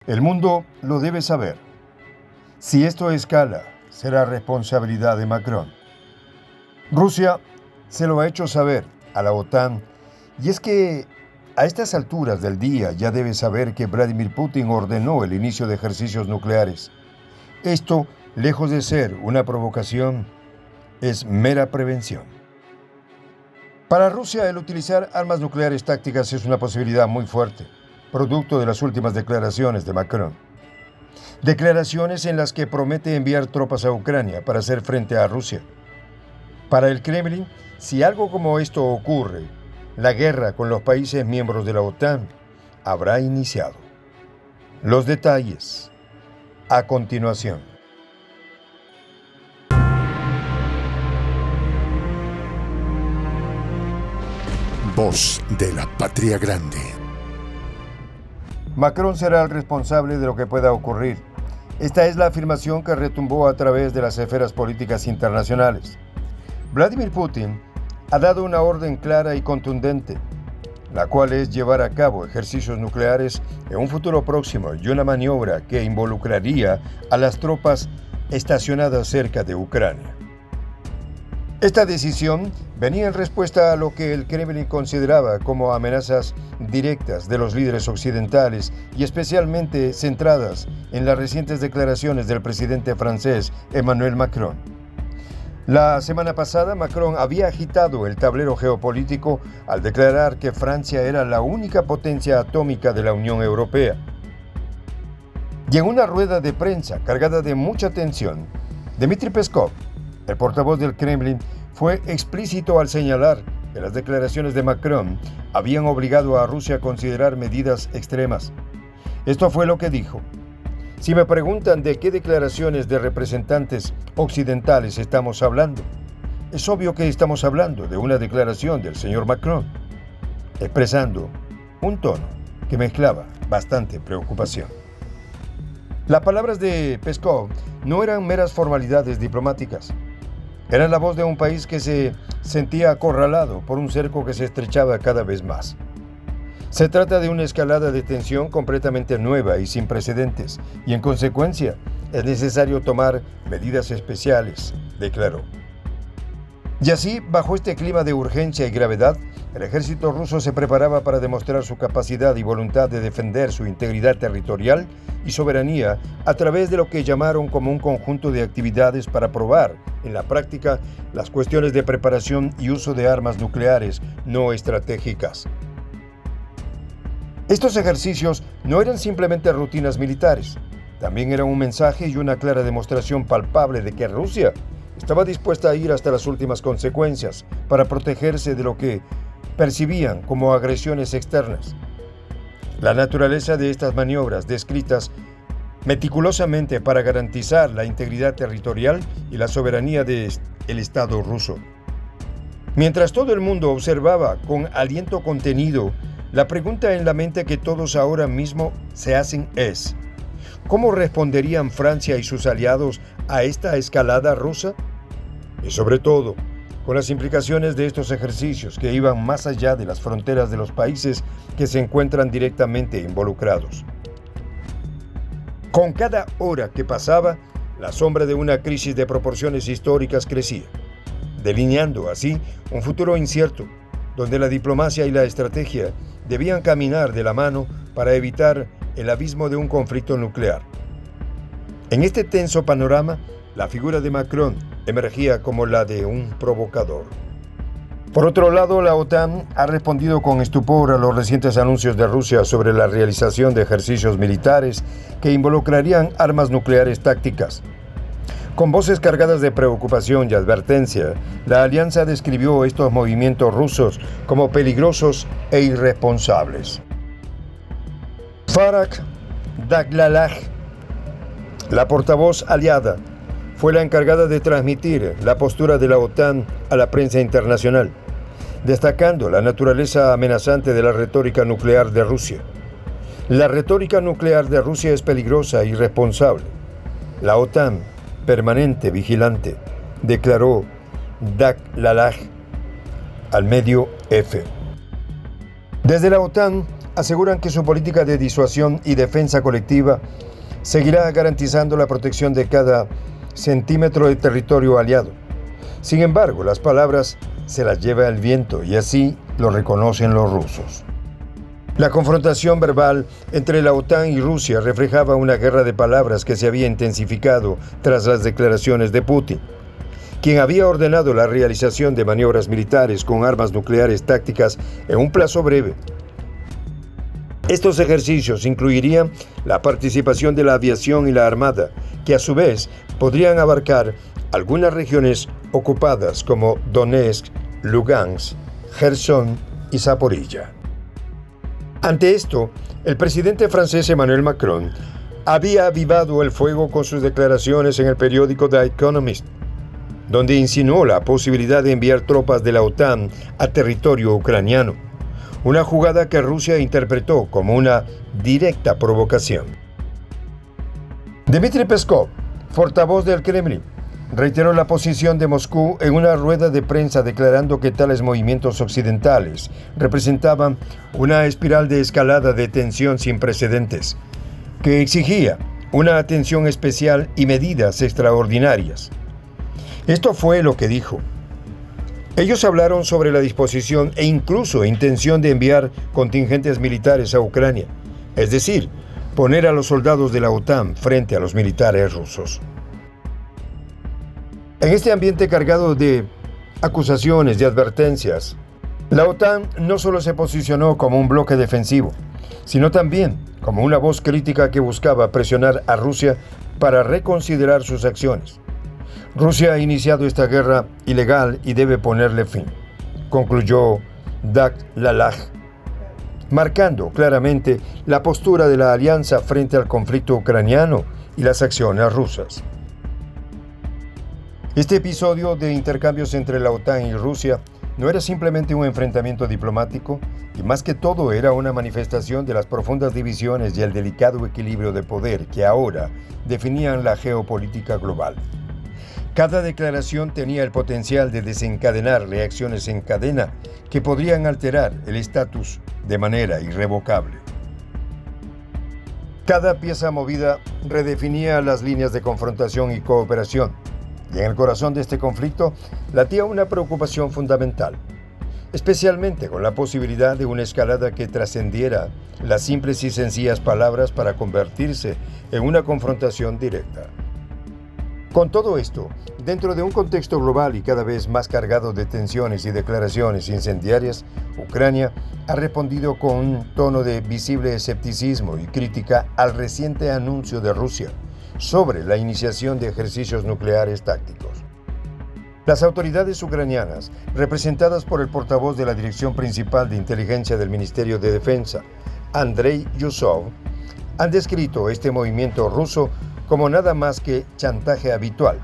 El mundo lo debe saber. Si esto escala, será responsabilidad de Macron. Rusia se lo ha hecho saber a la OTAN, y es que a estas alturas del día ya debe saber que Vladimir Putin ordenó el inicio de ejercicios nucleares. Esto, lejos de ser una provocación, es mera prevención. Para Rusia, el utilizar armas nucleares tácticas es una posibilidad muy fuerte, producto de las últimas declaraciones de Macron. Declaraciones en las que promete enviar tropas a Ucrania para hacer frente a Rusia. Para el Kremlin, si algo como esto ocurre, la guerra con los países miembros de la OTAN habrá iniciado. Los detalles a continuación. Voz de la Patria Grande. Macron será el responsable de lo que pueda ocurrir. Esta es la afirmación que retumbó a través de las esferas políticas internacionales. Vladimir Putin ha dado una orden clara y contundente, la cual es llevar a cabo ejercicios nucleares en un futuro próximo y una maniobra que involucraría a las tropas estacionadas cerca de Ucrania. Esta decisión venía en respuesta a lo que el Kremlin consideraba como amenazas directas de los líderes occidentales y especialmente centradas en las recientes declaraciones del presidente francés Emmanuel Macron. La semana pasada, Macron había agitado el tablero geopolítico al declarar que Francia era la única potencia atómica de la Unión Europea. Y en una rueda de prensa cargada de mucha tensión, Dmitry Peskov, el portavoz del Kremlin, fue explícito al señalar que las declaraciones de Macron habían obligado a Rusia a considerar medidas extremas. Esto fue lo que dijo. Si me preguntan de qué declaraciones de representantes occidentales estamos hablando, es obvio que estamos hablando de una declaración del señor Macron, expresando un tono que mezclaba bastante preocupación. Las palabras de Peskov no eran meras formalidades diplomáticas. Eran la voz de un país que se sentía acorralado por un cerco que se estrechaba cada vez más. Se trata de una escalada de tensión completamente nueva y sin precedentes, y en consecuencia es necesario tomar medidas especiales, declaró. Y así, bajo este clima de urgencia y gravedad, el ejército ruso se preparaba para demostrar su capacidad y voluntad de defender su integridad territorial y soberanía a través de lo que llamaron como un conjunto de actividades para probar en la práctica las cuestiones de preparación y uso de armas nucleares no estratégicas. Estos ejercicios no eran simplemente rutinas militares, también eran un mensaje y una clara demostración palpable de que Rusia estaba dispuesta a ir hasta las últimas consecuencias para protegerse de lo que percibían como agresiones externas. La naturaleza de estas maniobras, descritas meticulosamente para garantizar la integridad territorial y la soberanía del Estado ruso. Mientras todo el mundo observaba con aliento contenido, la pregunta en la mente que todos ahora mismo se hacen es: ¿cómo responderían Francia y sus aliados a esta escalada rusa? Y sobre todo, con las implicaciones de estos ejercicios que iban más allá de las fronteras de los países que se encuentran directamente involucrados. Con cada hora que pasaba, la sombra de una crisis de proporciones históricas crecía, delineando así un futuro incierto, donde la diplomacia y la estrategia debían caminar de la mano para evitar el abismo de un conflicto nuclear. En este tenso panorama, la figura de Macron emergía como la de un provocador. Por otro lado, la OTAN ha respondido con estupor a los recientes anuncios de Rusia sobre la realización de ejercicios militares que involucrarían armas nucleares tácticas. Con voces cargadas de preocupación y advertencia, la alianza describió estos movimientos rusos como peligrosos e irresponsables. Farah Daglalaj, la portavoz aliada, fue la encargada de transmitir la postura de la OTAN a la prensa internacional, destacando la naturaleza amenazante de la retórica nuclear de Rusia. La retórica nuclear de Rusia es peligrosa e irresponsable. La OTAN, permanente vigilante, declaró Daglalaj al medio F. Desde la OTAN aseguran que su política de disuasión y defensa colectiva seguirá garantizando la protección de cada centímetro de territorio aliado. Sin embargo, las palabras se las lleva el viento y así lo reconocen los rusos. La confrontación verbal entre la OTAN y Rusia reflejaba una guerra de palabras que se había intensificado tras las declaraciones de Putin, quien había ordenado la realización de maniobras militares con armas nucleares tácticas en un plazo breve. Estos ejercicios incluirían la participación de la aviación y la armada, que a su vez podrían abarcar algunas regiones ocupadas como Donetsk, Lugansk, Gerson y Zaporilla. Ante esto, el presidente francés Emmanuel Macron había avivado el fuego con sus declaraciones en el periódico The Economist, donde insinuó la posibilidad de enviar tropas de la OTAN a territorio ucraniano, una jugada que Rusia interpretó como una directa provocación. Dmitry Peskov, portavoz del Kremlin, reiteró la posición de Moscú en una rueda de prensa declarando que tales movimientos occidentales representaban una espiral de escalada de tensión sin precedentes, que exigía una atención especial y medidas extraordinarias. Esto fue lo que dijo. Ellos hablaron sobre la disposición e incluso intención de enviar contingentes militares a Ucrania, es decir, poner a los soldados de la OTAN frente a los militares rusos. En este ambiente cargado de acusaciones y advertencias, la OTAN no solo se posicionó como un bloque defensivo, sino también como una voz crítica que buscaba presionar a Rusia para reconsiderar sus acciones. Rusia ha iniciado esta guerra ilegal y debe ponerle fin, concluyó Dag Lalaj, marcando claramente la postura de la alianza frente al conflicto ucraniano y las acciones rusas. Este episodio de intercambios entre la OTAN y Rusia no era simplemente un enfrentamiento diplomático y más que todo era una manifestación de las profundas divisiones y el delicado equilibrio de poder que ahora definían la geopolítica global. Cada declaración tenía el potencial de desencadenar reacciones en cadena que podrían alterar el estatus de manera irrevocable. Cada pieza movida redefinía las líneas de confrontación y cooperación, y en el corazón de este conflicto latía una preocupación fundamental, especialmente con la posibilidad de una escalada que trascendiera las simples y sencillas palabras para convertirse en una confrontación directa. Con todo esto, dentro de un contexto global y cada vez más cargado de tensiones y declaraciones incendiarias, Ucrania ha respondido con un tono de visible escepticismo y crítica al reciente anuncio de Rusia sobre la iniciación de ejercicios nucleares tácticos. Las autoridades ucranianas, representadas por el portavoz de la Dirección Principal de Inteligencia del Ministerio de Defensa, Andrei Yusov, han descrito este movimiento ruso como nada más que chantaje habitual,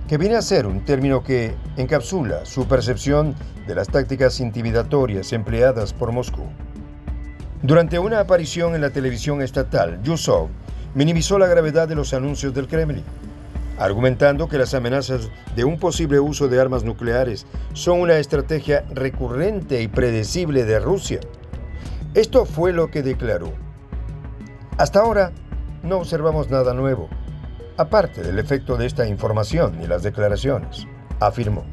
que viene a ser un término que encapsula su percepción de las tácticas intimidatorias empleadas por Moscú. Durante una aparición en la televisión estatal, Yusov minimizó la gravedad de los anuncios del Kremlin, argumentando que las amenazas de un posible uso de armas nucleares son una estrategia recurrente y predecible de Rusia. Esto fue lo que declaró. Hasta ahora, no observamos nada nuevo, aparte del efecto de esta información y las declaraciones, afirmó.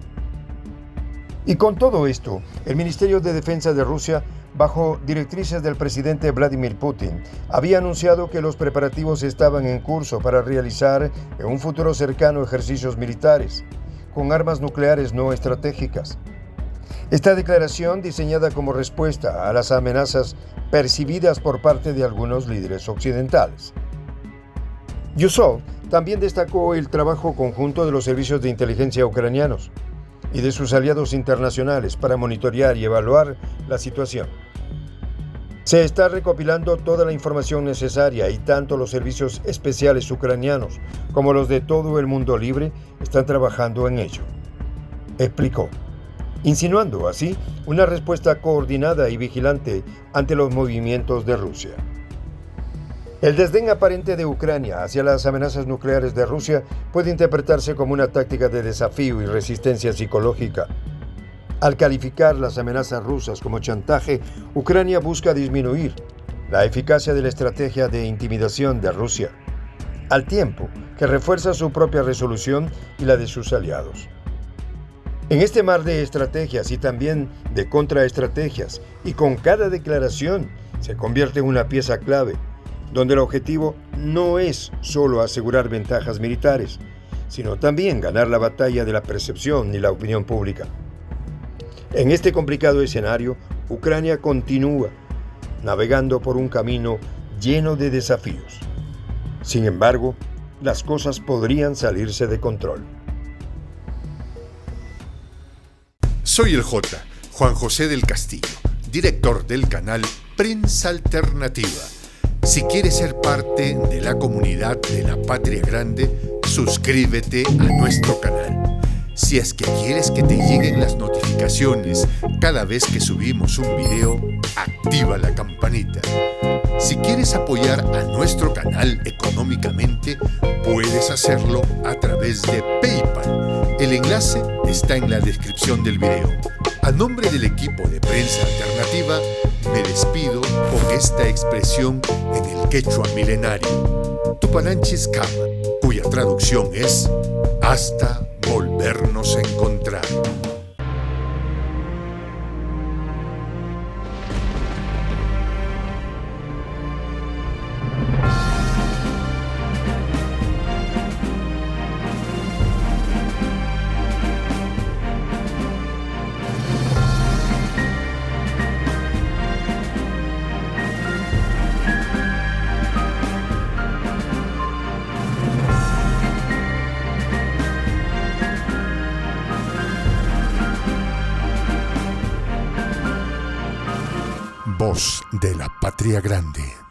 Y con todo esto, el Ministerio de Defensa de Rusia, bajo directrices del presidente Vladimir Putin, había anunciado que los preparativos estaban en curso para realizar en un futuro cercano ejercicios militares, con armas nucleares no estratégicas. Esta declaración, diseñada como respuesta a las amenazas percibidas por parte de algunos líderes occidentales. Yusov también destacó el trabajo conjunto de los servicios de inteligencia ucranianos y de sus aliados internacionales para monitorear y evaluar la situación. Se está recopilando toda la información necesaria y tanto los servicios especiales ucranianos como los de todo el mundo libre están trabajando en ello, explicó, insinuando así una respuesta coordinada y vigilante ante los movimientos de Rusia. El desdén aparente de Ucrania hacia las amenazas nucleares de Rusia puede interpretarse como una táctica de desafío y resistencia psicológica. Al calificar las amenazas rusas como chantaje, Ucrania busca disminuir la eficacia de la estrategia de intimidación de Rusia, al tiempo que refuerza su propia resolución y la de sus aliados. En este mar de estrategias y también de contraestrategias, y con cada declaración se convierte en una pieza clave, donde el objetivo no es solo asegurar ventajas militares, sino también ganar la batalla de la percepción y la opinión pública. En este complicado escenario, Ucrania continúa navegando por un camino lleno de desafíos. Sin embargo, las cosas podrían salirse de control. Soy el Juan José del Castillo, director del canal Prensa Alternativa. Si quieres ser parte de la comunidad de la Patria Grande, suscríbete a nuestro canal. Si es que quieres que te lleguen las notificaciones cada vez que subimos un video, activa la campanita. Si quieres apoyar a nuestro canal económicamente, puedes hacerlo a través de PayPal. El enlace está en la descripción del video. A nombre del equipo de Prensa Alternativa, me despido con esta expresión en el quechua milenario, Tupananchis Kama, cuya traducción es hasta volvernos a encontrar. Voz de la Patria Grande.